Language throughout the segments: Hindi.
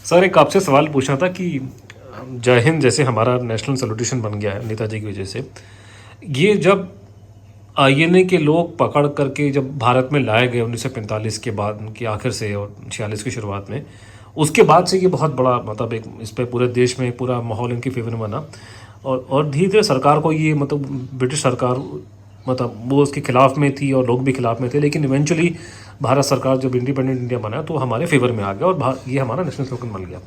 सर एक आपसे सवाल पूछना था कि जय हिंद जैसे हमारा नेशनल सैल्यूटेशन बन गया है नेताजी की वजह से, ये जब आईएनए के लोग पकड़ करके जब भारत में लाए गए 1945 के बाद की आखिर से और 46 की शुरुआत में, उसके बाद से ये बहुत बड़ा मतलब एक इस पे पूरे देश में पूरा माहौल इनकी फेवर में बना और धीरे धीरे सरकार को ये मतलब ब्रिटिश सरकार मतलब वो उसके खिलाफ में थी और लोग भी खिलाफ में थे, लेकिन इवेंचुअली भारत सरकार जब इंडिपेंडेंट इंडिया बना तो हमारे फेवर में आ गया और ये हमारा नेशनल स्लोगन बन गया।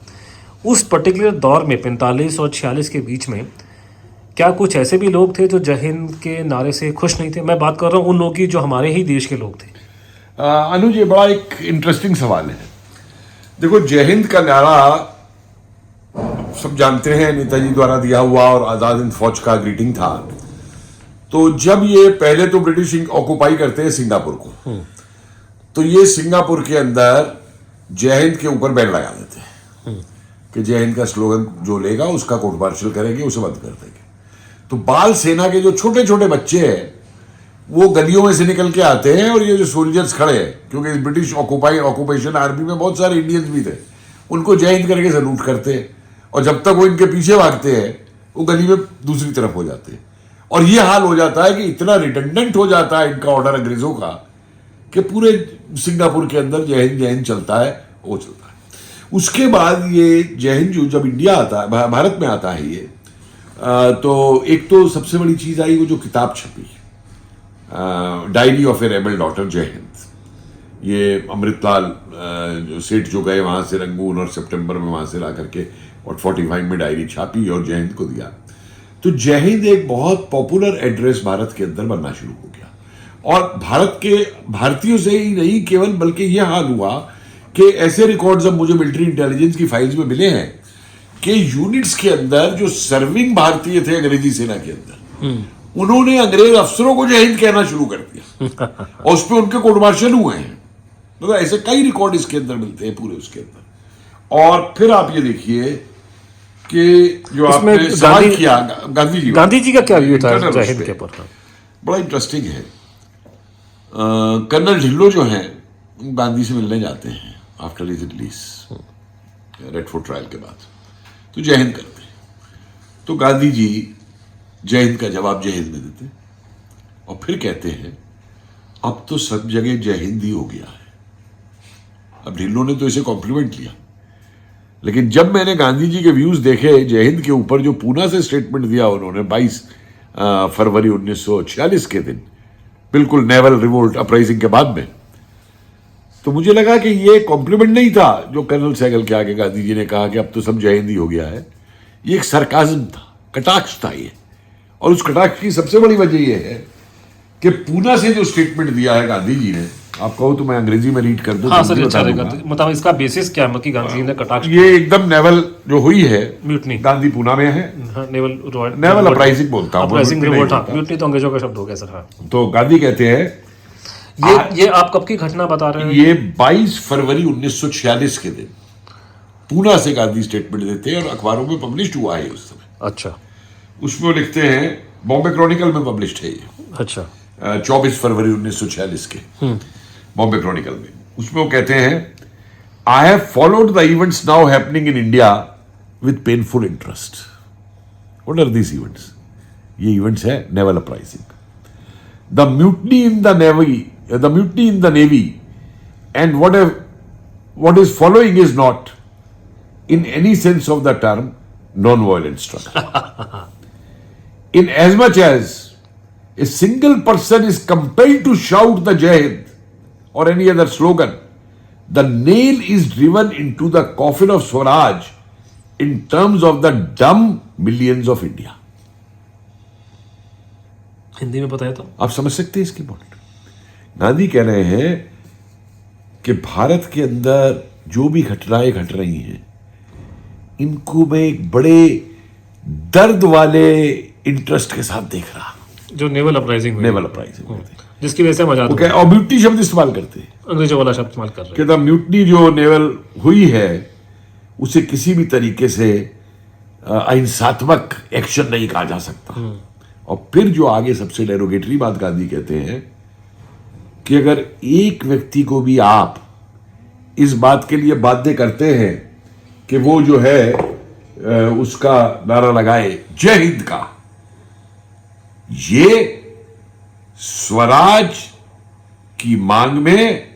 उस पर्टिकुलर दौर में 45 और 46 के बीच में क्या कुछ ऐसे भी लोग थे जो जय हिंद के नारे से खुश नहीं थे? मैं बात कर रहा हूँ उन लोगों की जो हमारे ही देश के लोग थे। अनुज, ये बड़ा एक इंटरेस्टिंग सवाल है। देखो, जय हिंद का नारा सब जानते हैं, नेताजी द्वारा दिया हुआ और आजाद हिंद फौज का ग्रीटिंग था। तो जब ये पहले तो ब्रिटिश ऑक्युपाई करते हैं सिंगापुर को, तो ये सिंगापुर के अंदर जय हिंद के ऊपर बैन लगा देते हैं कि जय हिंद का स्लोगन जो लेगा उसका कोर्ट मार्शल करेंगे, उसे बंद कर देंगे। तो बाल सेना के जो छोटे छोटे बच्चे हैं वो गलियों में से निकल के आते हैं और ये जो सोल्जर्स खड़े हैं, क्योंकि ब्रिटिश ऑक्युपेशन आर्मी में बहुत सारे इंडियंस भी थे, उनको जय हिंद करके सैल्यूट करते हैं और जब तक वो इनके पीछे भागते हैं वो गली में दूसरी तरफ हो जाते हैं। और ये हाल हो जाता है कि इतना रिडंडेंट हो जाता है इनका ऑर्डर अंग्रेजों का कि पूरे सिंगापुर के अंदर जय हिंद चलता है, वो चलता है। उसके बाद ये जय हिंद जो जब इंडिया आता है, भारत में आता है ये, तो एक तो सबसे बड़ी चीज आई वो जो किताब छपी, diary of A rebel daughter जय हिंद। ये अमृतलाल जो सेठ जो गए वहां से रंगून और सितंबर में वहां से ला करके और 45 में डायरी छापी और जय हिंद को दिया। तो जय हिंद एक बहुत पॉपुलर एड्रेस भारत के अंदर बनना शुरू हो गया और भारत के भारतीयों से ही नहीं केवल, बल्कि यह हाल हुआ कि ऐसे रिकॉर्ड्स अब मुझे मिलिट्री इंटेलिजेंस की फाइल्स में मिले हैं कि यूनिट्स के अंदर जो सर्विंग भारतीय थे अंग्रेजी सेना के अंदर, उन्होंने अंग्रेज अफसरों को जय हिंद कहना शुरू कर दिया और उस पर उनके कोर्ट मार्शल हुए हैं। तो ऐसे कई रिकॉर्ड इसके अंदर मिलते हैं पूरे उसके अंदर। और फिर आप ये देखिए कि जो आपने सवाल किया गांधी जी का क्या व्यू था जय हिंद के ऊपर? बड़ा इंटरेस्टिंग है। कर्नल ढिल्लो जो हैं गांधी से मिलने जाते हैं after his release red fort trial के बाद, तो जय हिंद करते हैं। तो गांधी जी जय हिंद का जवाब जय हिंद में देते और फिर कहते हैं अब तो सब जगह जय हिंद ही हो गया है। अब ढिल्लो ने तो इसे कॉम्प्लीमेंट लिया, लेकिन जब मैंने गांधी जी के व्यूज देखे जय हिंद के ऊपर, जो पूना से स्टेटमेंट दिया उन्होंने 22 फरवरी 1946 के दिन, बिल्कुल नेवल रिवोल्ट अपराइजिंग के बाद में, तो मुझे लगा कि ये कॉम्प्लीमेंट नहीं था जो कर्नल सहगल के आगे गांधी जी ने कहा कि अब तो सब जय हिंद ही हो गया है। ये एक सरकाज़म था, कटाक्ष था ये। और उस कटाक्ष की सबसे बड़ी वजह यह है कि पूना से जो स्टेटमेंट दिया है गांधी जी ने, आप कहो तो मैं अंग्रेजी में रीड कर दूं। हाँ सर, अच्छा रहेगा। मतलब इसका बेसिस क्या है कि गांधी जी ने कटाक्ष, ये एकदम नेवल जो हुई है म्यूटनी, गांधी पूना में है। हाँ, नेवल अपराइजिंग बोलता हूँ, म्यूटनी तो अंग्रेजों का शब्द हो गया सर। हाँ, तो गांधी कहते हैं ये आप कब की घटना बता रहे हैं? ये 22 फरवरी 1946 के दिन पूना से गांधी स्टेटमेंट देते हैं और अखबारों में पब्लिश हुआ है उस समय। अच्छा, उसमें वो लिखते हैं, बॉम्बे क्रॉनिकल में पब्लिश है ये। अच्छा, 24 फरवरी 1946 के बॉम्बे क्रॉनिकल में। उसमें वो कहते हैं, I have followed the events now happening in India with painful interest. What are these events? ये इवेंट्स है naval uprising, the mutiny in the navy and what is following is not in any sense of the term non-violent struggle. In as much as a single person is compelled to shout the Jai Hind or any other slogan, the nail is driven into the coffin of Swaraj in terms of the dumb millions of India. Hindi में बताया तो आप समझ सकते हैं इसकी पॉइंट। गांधी कह रहे हैं कि भारत के अंदर जो भी घटनाएं घट रही हैं, इनको मैं एक बड़े दर्द वाले इंटरेस्ट के साथ देख रहा हूं। जो नेवल अपराइजिंग, जिसकी वजह से मजा आता है। और म्यूटनी शब्द इस्तेमाल करते हैं, अंग्रेजों वाला शब्द इस्तेमाल कर रहे हैं कि द म्यूटनी जो नेवल हुई है उसे किसी भी तरीके से अहिंसात्मक एक्शन नहीं कहा जा सकता। और फिर जो आगे सबसे डेरोगेटरी बात गांधी कहते हैं कि अगर एक व्यक्ति को भी आप इस बात के लिए बाध्य करते हैं कि वो जो है उसका नारा लगाए जय हिंद का। ये स्वराज की मांग में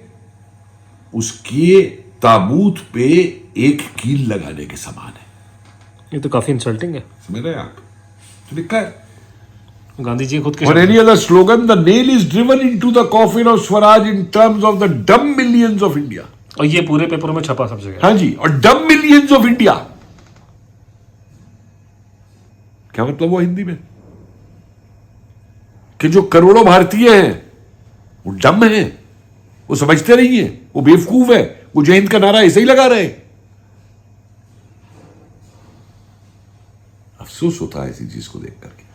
उसके ताबूत पे एक कील लगाने के समान है। ये तो काफी इंसल्टिंग है। समझ रहे हैं आप? तो लिखा है। गांधी जी खुद के Or शब्द any other slogan, the nail is driven into the coffin of Swaraj in terms of the dumb millions of India. और ये पूरे पेपरों में छपा सब जगह। हाँ जी, और dumb millions of India। क्या मतलब वो हिंदी में? कि जो करोड़ों भारतीय हैं वो डम हैं, वो समझते नहीं है, वो बेवकूफ है, वो जय हिंद का नारा ऐसे ही लगा रहे। अफसोस होता है ऐसी चीज को देख करके।